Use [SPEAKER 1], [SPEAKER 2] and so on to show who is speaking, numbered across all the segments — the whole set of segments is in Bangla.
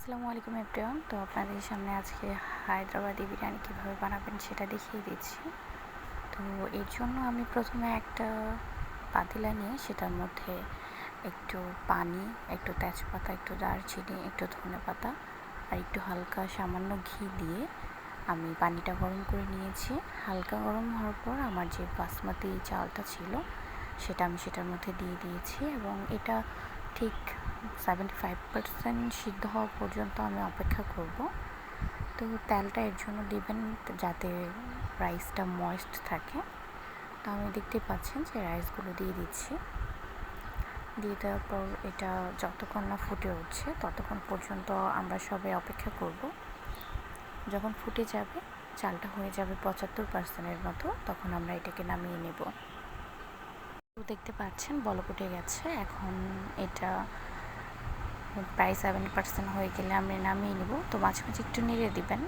[SPEAKER 1] আসসালামু আলাইকুম এভরিওয়ান। তো আপনাদের সামনে আজকে হায়দ্রাবাদি বিরিয়ানি কীভাবে বানাবেন সেটা দেখিয়ে দিচ্ছি। তো এর জন্য আমি প্রথমে একটা পাতিলা নিয়ে সেটার মধ্যে একটু পানি, একটু তেজপাতা, একটু দারচিনি, একটু ধনেপাতা আর একটু হালকা সামান্য ঘি দিয়ে আমি পানিটা গরম করে নিয়েছি। হালকা গরম হওয়ার পর আমার যে বাসমতি চালটা ছিল আমি সেটার মধ্যে দিয়ে দিয়েছি এবং এটা ঠিক 75% সিদ্ধ হওয়া পর্যন্ত আমি অপেক্ষা করব। তো তেলটা এর জন্য দিবেন যাতে রাইসটা ময়েস্ট থাকে। তো আমি দেখতে পাচ্ছেন যে রাইসগুলো দিয়ে দিচ্ছি। দিয়ে দেওয়ার পর এটা যতক্ষণ না ফুটে উঠছে ততক্ষণ পর্যন্ত আমরা সবাই অপেক্ষা করব। যখন ফুটে যাবে, চালটা হয়ে যাবে 75%-এর মতো, তখন আমরা এটাকে নামিয়ে নেব। দেখতে পাচ্ছেন বলক উঠে গেছে। এখন এটা প্রায় 70% হয়ে গেলে আমরা নামিয়ে নেব। তো মাঝে মাঝে একটু নেড়ে দিবেন।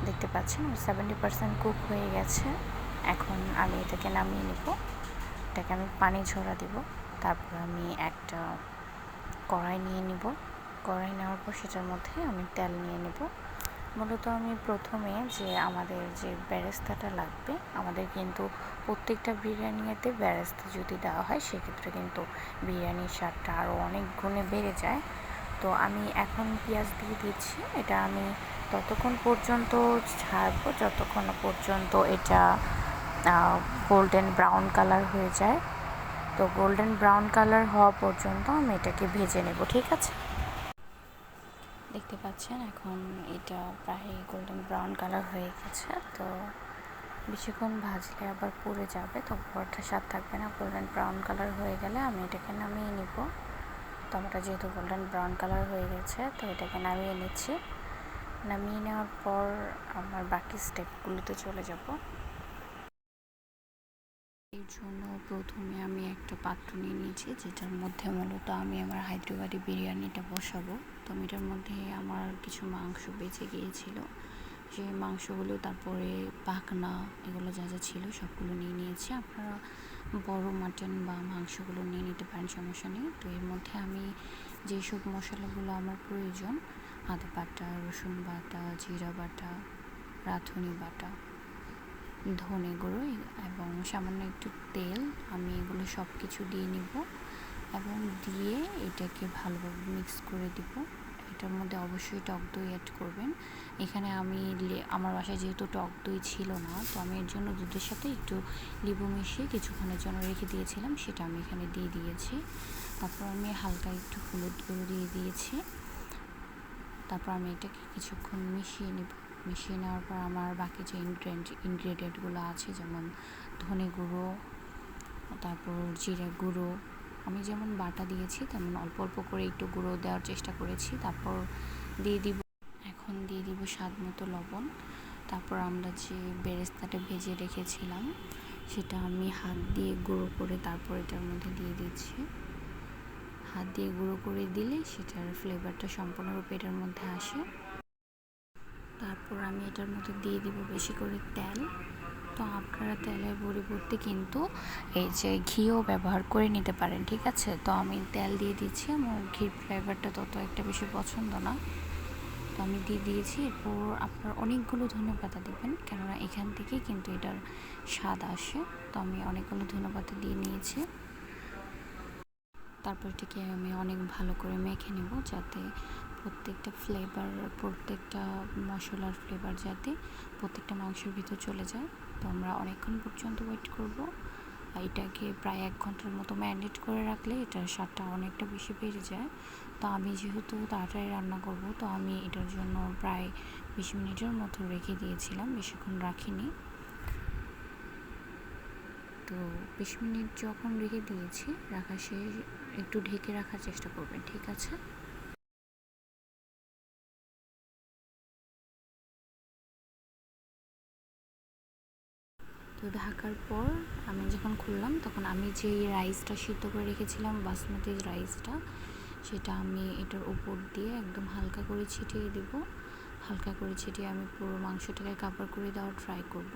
[SPEAKER 1] দেখতে পাচ্ছেন 70% কুক হয়ে গেছে। এখন আমি এটাকে নামিয়ে নেব। এটাকে আমি পানি ঝরা দিব। তারপর আমি একটা কড়াই নিয়ে নেব। কড়াই নেওয়ার পর সেটার মধ্যে আমি তেল নিয়ে নেব। মূলত আমি প্রথমে যে আমাদের যে বেরেস্তাটা লাগবে, আমাদের কিন্তু প্রত্যেকটা বিরিয়ানিতে বেরেস্তা যদি দেওয়া হয় সেক্ষেত্রে কিন্তু বিরিয়ানির স্বাদটা আরও অনেক গুণে বেড়ে যায়। তো আমি এখন পেঁয়াজ দিয়ে দিচ্ছি। এটা আমি ততক্ষণ পর্যন্ত ছাড়বো যতক্ষণ পর্যন্ত এটা গোল্ডেন ব্রাউন কালার হয়ে যায়। তো গোল্ডেন ব্রাউন কালার হওয়া পর্যন্ত আমি এটাকে ভেজে নেব, ঠিক আছে? দেখতে পাচ্ছেন এখন এটা প্রায় গোল্ডেন ব্রাউন কালার হয়ে গেছে। তো বেশিক্ষণ ভাজলে আবার পুড়ে যাবে, তো পরোটার স্বাদ থাকবে না। গোল্ডেন ব্রাউন কালার হয়ে গেলে আমি এটাকে নামিয়ে নিব। টমেটো যেহেতু গোল্ডেন ব্রাউন কালার হয়ে গেছে, তো এটাকে নামিয়ে নিচ্ছি। নামিয়ে নেওয়ার পর আমার বাকি স্টেপগুলোতে চলে যাব। এর জন্য প্রথমে আমি একটা পাত্র নিয়ে নিয়েছি, যেটার মধ্যে মূলত আমি আমার হায়দ্রাবাদি বিরিয়ানিটা বসাবো। তো এটার মধ্যে আমার কিছু মাংস বেঁচে গিয়েছিল, সেই মাংসগুলো, তারপরে পাখনা, এগুলো যা যা ছিল সবগুলো নিয়ে নিয়েছি। আপনারা বড় মাটন বা মাংসগুলো নিয়ে নিতে পারেন, সমস্যা নেই। তো এর মধ্যে আমি যেসব মশলাগুলো আমার প্রয়োজন, আদা বাটা, রসুন বাটা, জিরা বাটা, রাঁধুনি বাটা, ধনে গুঁড়ো এবং সামান্য একটু তেল, আমি এগুলো সব কিছু দিয়ে নিব এবং দিয়ে এটাকে ভালোভাবে মিক্স করে দিব। এটার মধ্যে অবশ্যই টক দই অ্যাড করবেন। এখানে আমি আমার বাসায় যেহেতু টক দই ছিল না, তো আমি এর জন্য দুধের সাথে একটু লেবু মিশিয়ে কিছুক্ষণের জন্য রেখে দিয়েছিলাম, সেটা আমি এখানে দিয়ে দিয়েছি। তারপর আমি হালকা একটু হলুদ গুঁড়ো দিয়ে দিয়েছি। তারপর আমি এটাকে কিছুক্ষণ মিশিয়ে নেব। মিশিয়ে নেওয়ার পর আমার বাকি যে ইনগ্রেডিয়েন্টগুলো আছে, যেমন ধনে গুঁড়ো, তারপর জিরা গুঁড়ো, আমি যেমন বাটা দিয়েছি তেমন অল্প অল্প করে একটু গুঁড়ো দেওয়ার চেষ্টা করেছি। তারপর এখন দিয়ে দিব স্বাদ মতো লবণ। তারপর আমরা যে বেরেস্তাটা ভেজে রেখেছিলাম সেটা আমি হাত দিয়ে গুঁড়ো করে তারপর এটার মধ্যে দিয়ে দিচ্ছি। হাত দিয়ে গুঁড়ো করে দিলে সেটার ফ্লেভারটা সম্পূর্ণরূপে এটার মধ্যে আসে। তারপর আমি এটার মধ্যে দিয়ে দিব বেশি করে তেল। তো আপনারা তেলের পরিবর্তে কিন্তু এই যে ঘিও ব্যবহার করে নিতে পারেন, ঠিক আছে? তো আমি তেল দিয়ে দিচ্ছি, আমার ঘির ফ্লেভারটা তত একটা বেশি পছন্দ না, তো আমি দিয়ে দিয়েছি। এরপর আপনার অনেকগুলো ধনেপাতা দেবেন, কেননা এখান থেকে কিন্তু এটার স্বাদ আসে। তো আমি অনেকগুলো ধনেপাতা দিয়ে নিয়েছি। তারপর এটাকে আমি অনেক ভালো করে মেখে নেব, যাতে প্রত্যেকটা মশলার ফ্লেভার যাতে প্রত্যেকটা মাংসের ভিতর চলে যায়। তো আমরা অনেকক্ষণ পর্যন্ত ওয়েট করব। এটাকে প্রায় 1 ঘন্টার মতো ম্যারিনেট করে রাখলে এটার স্বাদটা অনেকটা বেশি বেড়ে যায়। তো আমি যেহেতু তাড়াতাড়ি রান্না করব, তো আমি এটার জন্য প্রায় 20 মিনিটের মতো রেখে দিয়েছিলাম, বেশিক্ষণ রাখিনি। তো 20 মিনিট যখন রেখে দিয়েছি, রাখা শেষ, একটু ঢেকে রাখার চেষ্টা করবেন, ঠিক আছে? তো ঢাকার পর আমি যখন খুললাম, তখন আমি যে রাইসটা সিদ্ধ করে রেখেছিলাম, বাসমতি রাইসটা, সেটা আমি এটার উপর দিয়ে একদম হালকা করে ছিটিয়ে দেব। হালকা করে ছিটিয়ে আমি পুরো মাংসটাকে কভার করে দেওয়ার ট্রাই করব।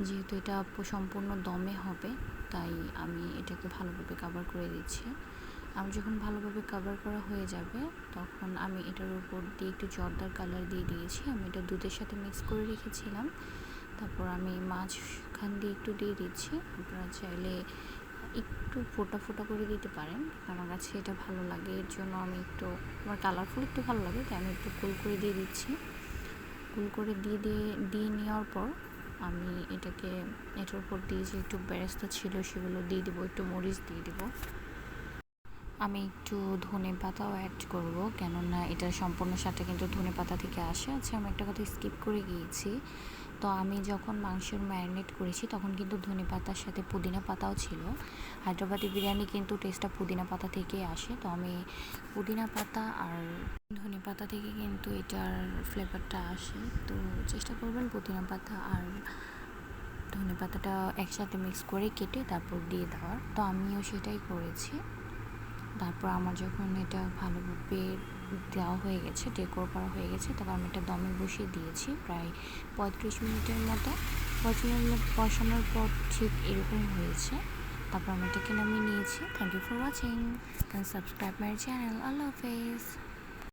[SPEAKER 1] যেহেতু এটা সম্পূর্ণ দমে হবে, তাই আমি এটাকে ভালোভাবে কভার করে দিচ্ছি। আমার যখন ভালোভাবে কভার করা হয়ে যাবে তখন আমি এটার উপর দিয়ে একটু জর্দার কালার দিয়ে দিয়েছি। আমি এটা দুধের সাথে মিক্স করে রেখেছিলাম। তারপর আমি মাঝখান দিয়ে একটু দিয়ে দিচ্ছি। আপনারা চাইলে একটু ফোটা ফোটা করে দিতে পারেন, আমার কাছে এটা ভালো লাগে, এর জন্য আমি একটু, আমার কালারফুল একটু ভালো লাগে তাই আমি একটু গোল করে দিয়ে দিচ্ছি। গোল করে দিয়ে নেওয়ার পর আমি এটার উপর দিয়ে যে একটু বেরেস্তা ছিল সেগুলো দিয়ে দেবো, একটু মরিচ দিয়ে দেবো। আমি একটু ধনে পাতাও অ্যাড করব, কেননা এটার সম্পূর্ণ স্বাদটা কিন্তু ধনে পাতা থেকে আসে। আচ্ছা, আমি একটা কথা স্কিপ করে গিয়েছি। তো আমি যখন মাংসের ম্যারিনেট করেছি তখন কিন্তু ধনে পাতার সাথে পুদিনা পাতাও ছিল। হায়দ্রাবাদি বিরিয়ানি কিন্তু টেস্টটা পুদিনা পাতা থেকেই আসে। তো আমি পুদিনা পাতা আর ধনে পাতা থেকে কিন্তু এটার ফ্লেভারটা আসে। তো চেষ্টা করবেন পুদিনা পাতা আর ধনে পাতাটা একসাথে মিক্স করে কেটে তারপর দিয়ে দেওয়ার। তো আমিও সেটাই করেছি। তারপর আমার যখন এটা ভালোভাবে দেওয়া হয়ে গেছে, ডেকোর করা হয়ে গেছে, তখন আমি এটা দমে বসিয়ে দিয়েছি প্রায় 35 মিনিটের মতো। 35 মিনিট বসানোর পর ঠিক এরকম হয়েছে। তারপর আমি এটাকে নামিয়ে নিয়েছি। Thank you for watching, subscribe my channel. আল্লাহ হাফেজ।